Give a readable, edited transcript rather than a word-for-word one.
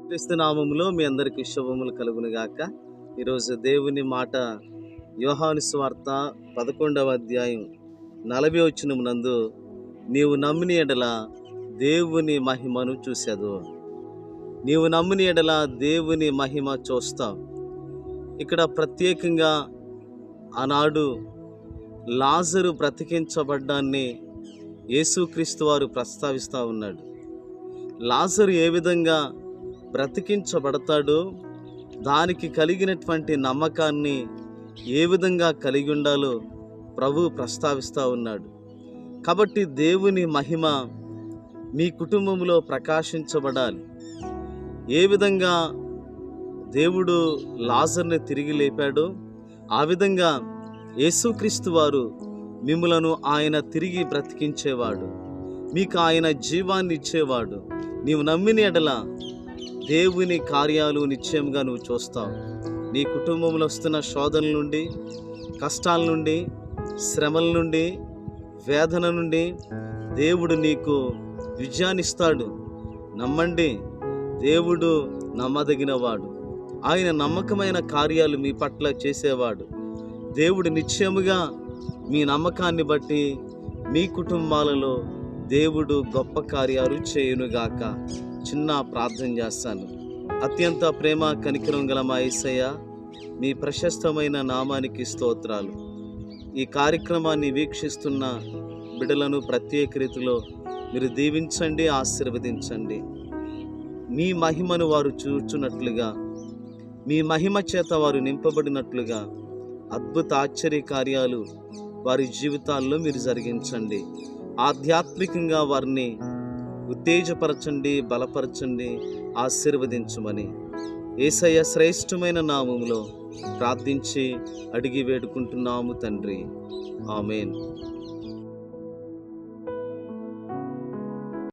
క్రీస్తు నామములో మీ అందరికి శుభములు కలుగును గాక. ఈరోజు దేవుని మాట యోహాను సువార్త 11వ అధ్యాయం 40వ వచనమునందు, నీవు నమ్మిన ఎడల దేవుని మహిమను చూసేదు. నీవు నమ్మిన ఎడల దేవుని మహిమ చూస్తావు. ఇక్కడ ప్రత్యేకంగా ఆనాడు లాజరు బ్రతికించబడ్డాన్ని యేసుక్రీస్తు వారు ప్రస్తావిస్తూ ఉన్నాడు. లాజరు ఏ విధంగా బ్రతికించబడతాడో, దానికి కలిగినటువంటి నమ్మకాన్ని ఏ విధంగా కలిగి ఉండాలో ప్రభువు ప్రస్తావిస్తూ ఉన్నాడు. కాబట్టి దేవుని మహిమ మీ కుటుంబంలో ప్రకాశించబడాలి. ఏ విధంగా దేవుడు లాజర్ని తిరిగి లేపాడో, ఆ విధంగా యేసుక్రీస్తు వారు మిమ్ములను ఆయన తిరిగి బ్రతికించేవాడు. మీకు ఆయన జీవాన్ని ఇచ్చేవాడు. నీవు నమ్మిన ఎడల దేవుని కార్యాలు నిశ్చయంగా నువ్వు చూస్తావు. నీ కుటుంబంలో వస్తున్న శోధనల నుండి, కష్టాల నుండి, శ్రమల నుండి, వేదన నుండి దేవుడు నీకు విజయాన్నిస్తాడు. నమ్మండి, దేవుడు నమ్మదగినవాడు. ఆయన నమ్మకమైన కార్యాలు మీ పట్ల చేసేవాడు. దేవుడు నిశ్చయముగా మీ నమ్మకాన్ని బట్టి మీ కుటుంబాలలో దేవుడు గొప్ప కార్యాలు చేయునుగాక. చిన్న ప్రార్థన చేస్తాను. అత్యంత ప్రేమ కనికరం గల మా యేసయ్య, మీ ప్రశస్తమైన నామానికి స్తోత్రాలు. ఈ కార్యక్రమాన్ని వీక్షిస్తున్న బిడ్డలను ప్రత్యేక రీతిలో మీరు దీవించండి, ఆశీర్వదించండి. మీ మహిమను వారు చూచున్నట్లుగా, మీ మహిమ చేత వారు నింపబడినట్లుగా అద్భుత ఆశ్చర్య కార్యాలు వారి జీవితాల్లో మీరు జరిగించండి. ఆధ్యాత్మికంగా వారిని ఉత్తేజపరచండి, బలపరచండి, ఆశీర్వదించమని యేసయ్య శ్రేష్టమైన నామములో ప్రార్థించి అడిగి వేడుకుంటున్నాము తండ్రి. ఆమేన్.